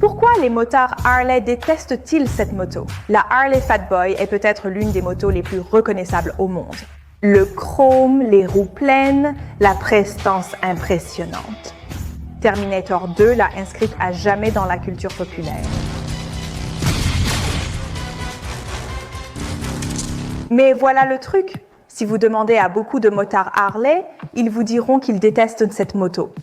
Pourquoi les motards Harley détestent-ils cette moto? La Harley Fat Boy est peut-être l'une des motos les plus reconnaissables au monde. Le chrome, les roues pleines, la prestance impressionnante. Terminator 2 l'a inscrite à jamais dans la culture populaire. Mais voilà le truc. Si vous demandez à beaucoup de motards Harley, ils vous diront qu'ils détestent cette moto.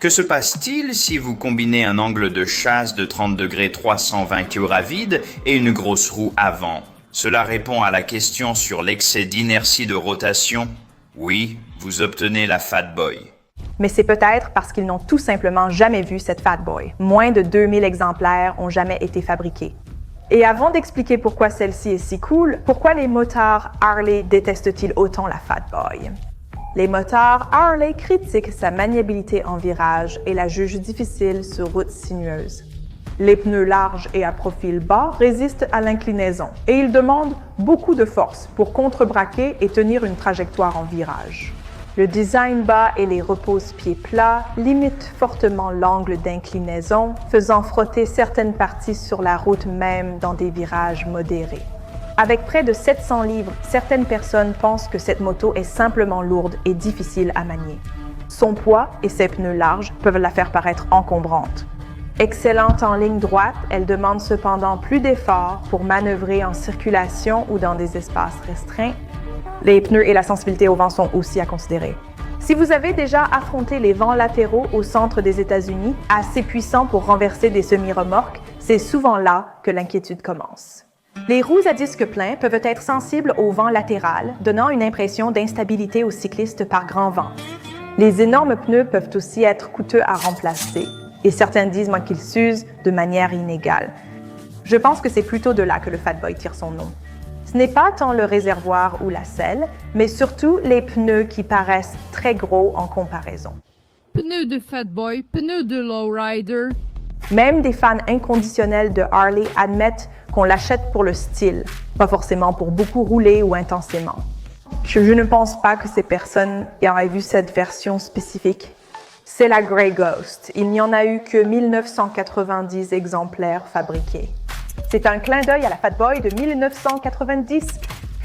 Que se passe-t-il si vous combinez un angle de chasse de 30 degrés 320 à vide et une grosse roue avant? Cela répond à la question sur l'excès d'inertie de rotation. Oui, vous obtenez la Fat Boy. Mais c'est peut-être parce qu'ils n'ont tout simplement jamais vu cette Fat Boy. Moins de 2000 exemplaires ont jamais été fabriqués. Et avant d'expliquer pourquoi celle-ci est si cool, pourquoi les motards Harley détestent-ils autant la Fat Boy? Les motards Harley critiquent sa maniabilité en virage et la jugent difficile sur routes sinueuses. Les pneus larges et à profil bas résistent à l'inclinaison et ils demandent beaucoup de force pour contrebraquer et tenir une trajectoire en virage. Le design bas et les repose-pieds plats limitent fortement l'angle d'inclinaison, faisant frotter certaines parties sur la route même dans des virages modérés. Avec près de 700 livres, certaines personnes pensent que cette moto est simplement lourde et difficile à manier. Son poids et ses pneus larges peuvent la faire paraître encombrante. Excellente en ligne droite, elle demande cependant plus d'efforts pour manœuvrer en circulation ou dans des espaces restreints. Les pneus et la sensibilité au vent sont aussi à considérer. Si vous avez déjà affronté les vents latéraux au centre des États-Unis, assez puissants pour renverser des semi-remorques, c'est souvent là que l'inquiétude commence. Les roues à disque plein peuvent être sensibles au vent latéral, donnant une impression d'instabilité aux cyclistes par grand vent. Les énormes pneus peuvent aussi être coûteux à remplacer, et certains disent qu'ils s'usent de manière inégale. Je pense que c'est plutôt de là que le Fat Boy tire son nom. Ce n'est pas tant le réservoir ou la selle, mais surtout les pneus qui paraissent très gros en comparaison. Pneus de Fat Boy, pneus de lowrider. Même des fans inconditionnels de Harley admettent qu'on l'achète pour le style, pas forcément pour beaucoup rouler ou intensément. Je ne pense pas que ces personnes auraient vu cette version spécifique. C'est la Grey Ghost. Il n'y en a eu que 1990 exemplaires fabriqués. C'est un clin d'œil à la Fat Boy de 1990.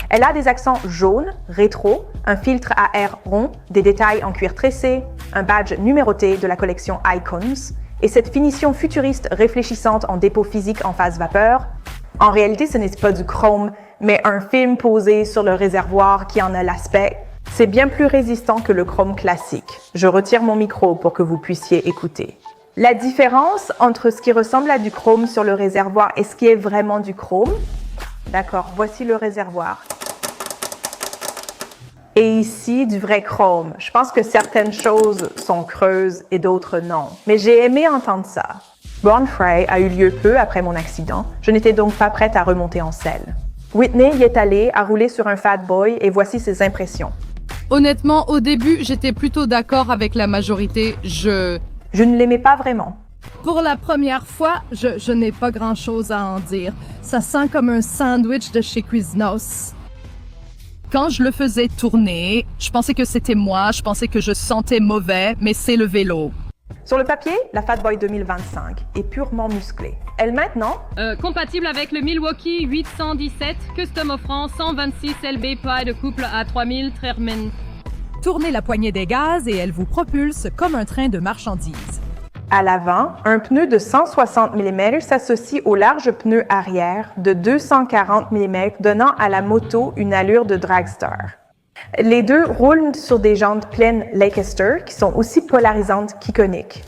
Elle a des accents jaunes, rétro, un filtre à air rond, des détails en cuir tressé, un badge numéroté de la collection Icons, et cette finition futuriste réfléchissante en dépôt physique en phase vapeur. En réalité, ce n'est pas du chrome, mais un film posé sur le réservoir qui en a l'aspect. C'est bien plus résistant que le chrome classique. Je retire mon micro pour que vous puissiez écouter. La différence entre ce qui ressemble à du chrome sur le réservoir et ce qui est vraiment du chrome. D'accord, voici le réservoir. Et ici, du vrai chrome. Je pense que certaines choses sont creuses et d'autres non. Mais j'ai aimé entendre ça. Born Frey a eu lieu peu après mon accident. Je n'étais donc pas prête à remonter en selle. Whitney y est allée, a roulé sur un Fat Boy et voici ses impressions. Honnêtement, au début, j'étais plutôt d'accord avec la majorité. Je ne l'aimais pas vraiment. Pour la première fois, je n'ai pas grand-chose à en dire. Ça sent comme un sandwich de chez Quiznos. Quand je le faisais tourner, je pensais que c'était moi, je pensais que je sentais mauvais, mais c'est le vélo. Sur le papier, la Fat Boy 2025 est purement musclée. Elle maintenant... compatible avec le Milwaukee 817, custom offrant 126 lb pas de couple à 3000 Trermen. Tournez la poignée des gaz et elle vous propulse comme un train de marchandises. À l'avant, un pneu de 160 mm s'associe au large pneu arrière de 240 mm, donnant à la moto une allure de dragster. Les deux roulent sur des jantes pleines Leicester qui sont aussi polarisantes qu'iconiques.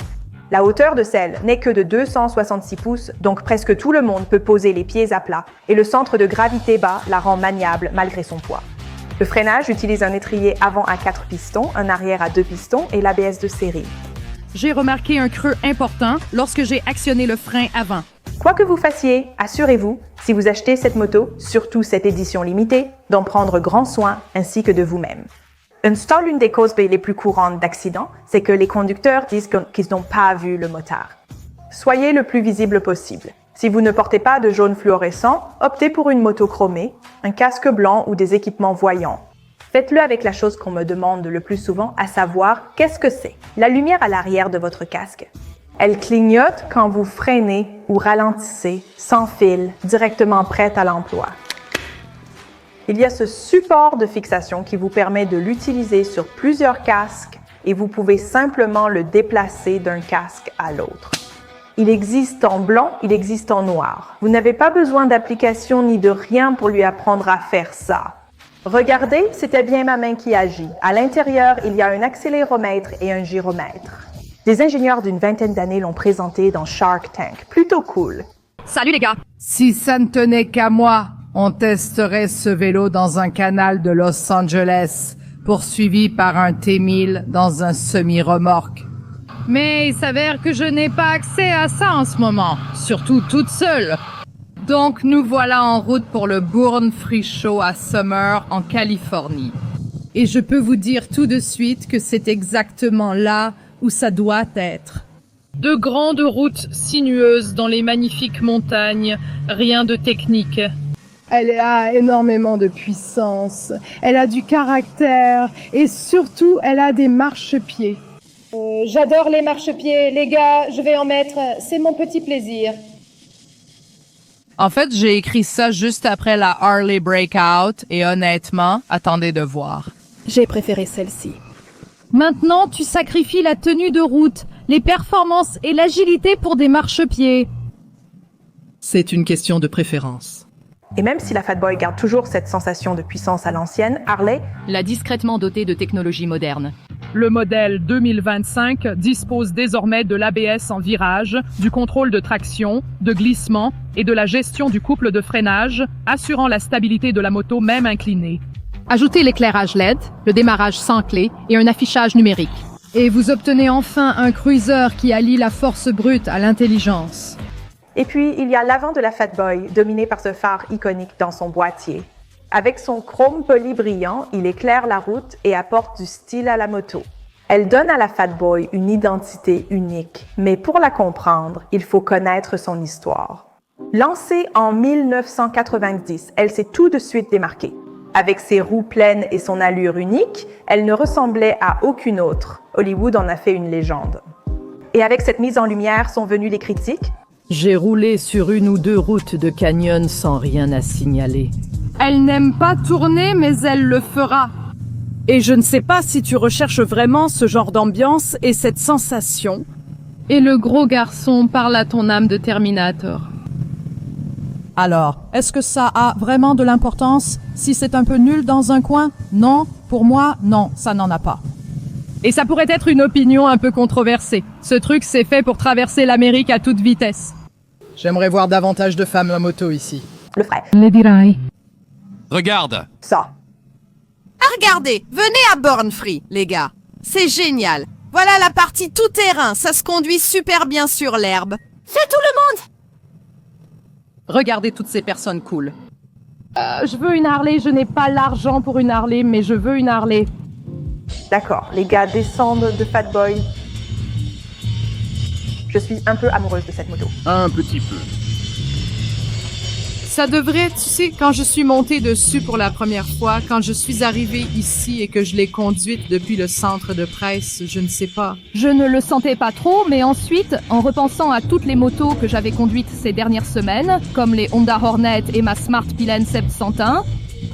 La hauteur de celle n'est que de 266 pouces, donc presque tout le monde peut poser les pieds à plat, et le centre de gravité bas la rend maniable malgré son poids. Le freinage utilise un étrier avant à 4 pistons, un arrière à 2 pistons et l'ABS de série. J'ai remarqué un creux important lorsque j'ai actionné le frein avant. Quoi que vous fassiez, assurez-vous, si vous achetez cette moto, surtout cette édition limitée, d'en prendre grand soin ainsi que de vous-même. L'une des causes les plus courantes d'accidents, c'est que les conducteurs disent qu'ils n'ont pas vu le motard. Soyez le plus visible possible. Si vous ne portez pas de jaune fluorescent, optez pour une moto chromée, un casque blanc ou des équipements voyants. Faites-le avec la chose qu'on me demande le plus souvent, à savoir, qu'est-ce que c'est? La lumière à l'arrière de votre casque. Elle clignote quand vous freinez ou ralentissez, sans fil, directement prête à l'emploi. Il y a ce support de fixation qui vous permet de l'utiliser sur plusieurs casques et vous pouvez simplement le déplacer d'un casque à l'autre. Il existe en blanc, il existe en noir. Vous n'avez pas besoin d'application ni de rien pour lui apprendre à faire ça. Regardez, c'était bien ma main qui agit. À l'intérieur, il y a un accéléromètre et un gyromètre. Des ingénieurs d'une vingtaine d'années l'ont présenté dans Shark Tank. Plutôt cool. Salut les gars! Si ça ne tenait qu'à moi, on testerait ce vélo dans un canal de Los Angeles, poursuivi par un T-1000 dans un semi-remorque. Mais il s'avère que je n'ai pas accès à ça en ce moment, surtout toute seule. Donc nous voilà en route pour le Bourne Free Show à Summer, en Californie. Et je peux vous dire tout de suite que c'est exactement là où ça doit être. De grandes routes sinueuses dans les magnifiques montagnes, rien de technique. Elle a énormément de puissance, elle a du caractère et surtout elle a des marchepieds. J'adore les marchepieds, les gars, je vais en mettre, c'est mon petit plaisir. En fait, j'ai écrit ça juste après la Harley Breakout et honnêtement, attendez de voir. J'ai préféré celle-ci. Maintenant, tu sacrifies la tenue de route, les performances et l'agilité pour des marchepieds. C'est une question de préférence. Et même si la Fat Boy garde toujours cette sensation de puissance à l'ancienne, Harley l'a discrètement dotée de technologies modernes. Le modèle 2025 dispose désormais de l'ABS en virage, du contrôle de traction, de glissement et de la gestion du couple de freinage, assurant la stabilité de la moto même inclinée. Ajoutez l'éclairage LED, le démarrage sans clé et un affichage numérique. Et vous obtenez enfin un cruiser qui allie la force brute à l'intelligence. Et puis, il y a l'avant de la Fat Boy, dominé par ce phare iconique dans son boîtier. Avec son chrome poli brillant, il éclaire la route et apporte du style à la moto. Elle donne à la Fat Boy une identité unique, mais pour la comprendre, il faut connaître son histoire. Lancée en 1990, elle s'est tout de suite démarquée. Avec ses roues pleines et son allure unique, elle ne ressemblait à aucune autre. Hollywood en a fait une légende. Et avec cette mise en lumière sont venues les critiques. J'ai roulé sur une ou deux routes de canyon sans rien à signaler. Elle n'aime pas tourner, mais elle le fera. Et je ne sais pas si tu recherches vraiment ce genre d'ambiance et cette sensation. Et le gros garçon parle à ton âme de Terminator. Alors, est-ce que ça a vraiment de l'importance si c'est un peu nul dans un coin? Non, pour moi, non, ça n'en a pas. Et ça pourrait être une opinion un peu controversée. Ce truc, c'est fait pour traverser l'Amérique à toute vitesse. J'aimerais voir davantage de femmes à moto ici. Le frère. Lady Rai. Regarde! Ça. Regardez, venez à Born Free, les gars. C'est génial. Voilà la partie tout-terrain, ça se conduit super bien sur l'herbe. C'est tout le monde! Regardez toutes ces personnes cool. Je veux une Harley, je n'ai pas l'argent pour une Harley, mais je veux une Harley. D'accord, les gars descendent de Fat Boy. Je suis un peu amoureuse de cette moto. Un petit peu. Ça devrait, tu sais, quand je suis montée dessus pour la première fois, quand je suis arrivée ici et que je l'ai conduite depuis le centre de presse, je ne sais pas. Je ne le sentais pas trop, mais ensuite, en repensant à toutes les motos que j'avais conduites ces dernières semaines, comme les Honda Hornet et ma Smart Pilen 701,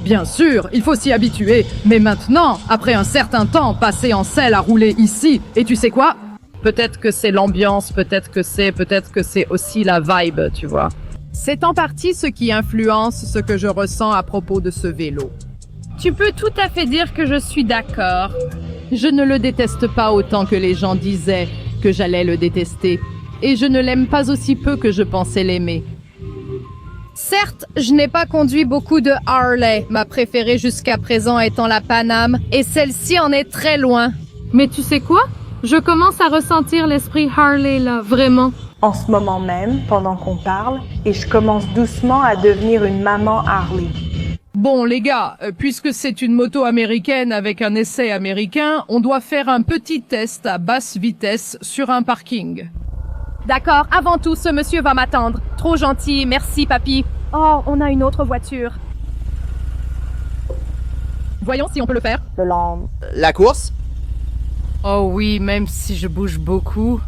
Bien sûr, il faut s'y habituer, mais maintenant, après un certain temps passé en selle à rouler ici, et tu sais quoi? Peut-être que c'est l'ambiance, peut-être que c'est aussi la vibe, tu vois. C'est en partie ce qui influence ce que je ressens à propos de ce vélo. Tu peux tout à fait dire que je suis d'accord. Je ne le déteste pas autant que les gens disaient que j'allais le détester. Et je ne l'aime pas aussi peu que je pensais l'aimer. Certes, je n'ai pas conduit beaucoup de Harley, ma préférée jusqu'à présent étant la Pan Am, et celle-ci en est très loin. Mais tu sais quoi? Je commence à ressentir l'esprit Harley là, vraiment. En ce moment même, pendant qu'on parle, et je commence doucement à devenir une maman Harley. Bon, les gars, puisque c'est une moto américaine avec un essai américain, on doit faire un petit test à basse vitesse sur un parking. D'accord, avant tout, ce monsieur va m'attendre. Trop gentil, merci, papy. Oh, on a une autre voiture. Voyons si on peut le faire. Le long. La course? Oh oui, même si je bouge beaucoup.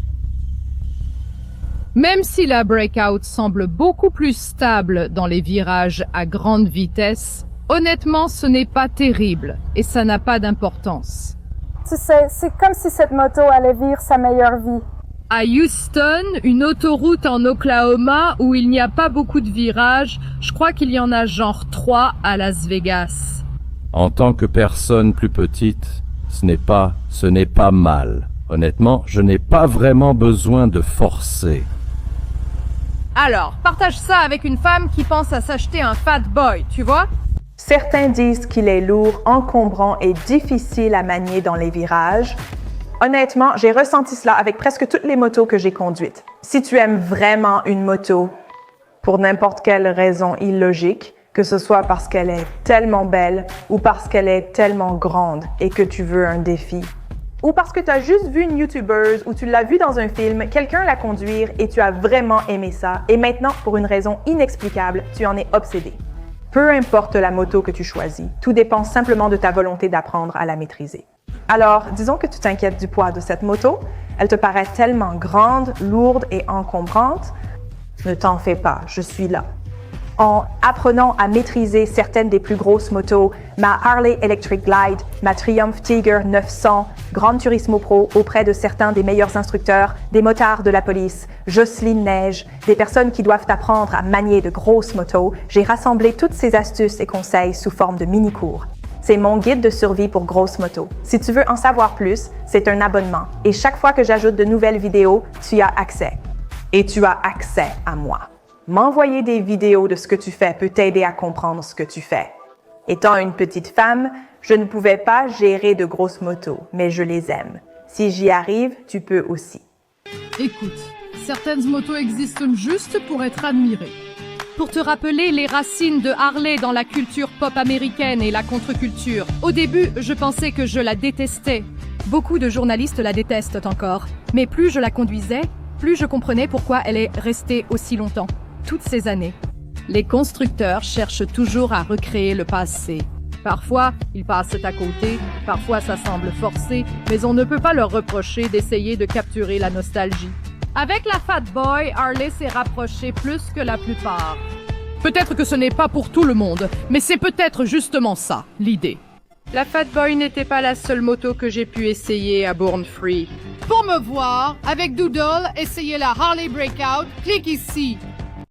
Même si la Breakout semble beaucoup plus stable dans les virages à grande vitesse, honnêtement, ce n'est pas terrible et ça n'a pas d'importance. Tu sais, c'est comme si cette moto allait vivre sa meilleure vie. À Houston, une autoroute en Oklahoma où il n'y a pas beaucoup de virages, je crois qu'il y en a genre 3 à Las Vegas. En tant que personne plus petite, ce n'est pas mal. Honnêtement, je n'ai pas vraiment besoin de forcer. Alors, partage ça avec une femme qui pense à s'acheter un Fat Boy, tu vois? Certains disent qu'il est lourd, encombrant et difficile à manier dans les virages. Honnêtement, j'ai ressenti cela avec presque toutes les motos que j'ai conduites. Si tu aimes vraiment une moto, pour n'importe quelle raison illogique, que ce soit parce qu'elle est tellement belle ou parce qu'elle est tellement grande et que tu veux un défi, ou parce que tu as juste vu une YouTubeuse ou tu l'as vu dans un film, quelqu'un la conduire et tu as vraiment aimé ça, et maintenant, pour une raison inexplicable, tu en es obsédé. Peu importe la moto que tu choisis, tout dépend simplement de ta volonté d'apprendre à la maîtriser. Alors, disons que tu t'inquiètes du poids de cette moto, elle te paraît tellement grande, lourde et encombrante. Ne t'en fais pas, je suis là. En apprenant à maîtriser certaines des plus grosses motos, ma Harley Electric Glide, ma Triumph Tiger 900, Gran Turismo Pro auprès de certains des meilleurs instructeurs, des motards de la police, Jocelyne Neige, des personnes qui doivent apprendre à manier de grosses motos, j'ai rassemblé toutes ces astuces et conseils sous forme de mini-cours. C'est mon guide de survie pour grosses motos. Si tu veux en savoir plus, c'est un abonnement. Et chaque fois que j'ajoute de nouvelles vidéos, tu y as accès. Et tu as accès à moi. M'envoyer des vidéos de ce que tu fais peut t'aider à comprendre ce que tu fais. Étant une petite femme, je ne pouvais pas gérer de grosses motos, mais je les aime. Si j'y arrive, tu peux aussi. Écoute, certaines motos existent juste pour être admirées. Pour te rappeler les racines de Harley dans la culture pop américaine et la contre-culture, au début, je pensais que je la détestais. Beaucoup de journalistes la détestent encore. Mais plus je la conduisais, plus je comprenais pourquoi elle est restée aussi longtemps. Toutes ces années. Les constructeurs cherchent toujours à recréer le passé. Parfois, ils passent à côté, parfois ça semble forcé, mais on ne peut pas leur reprocher d'essayer de capturer la nostalgie. Avec la Fat Boy, Harley s'est rapprochée plus que la plupart. Peut-être que ce n'est pas pour tout le monde, mais c'est peut-être justement ça, l'idée. La Fat Boy n'était pas la seule moto que j'ai pu essayer à Born Free. Pour me voir, avec Doodle, essayez la Harley Breakout, clique ici.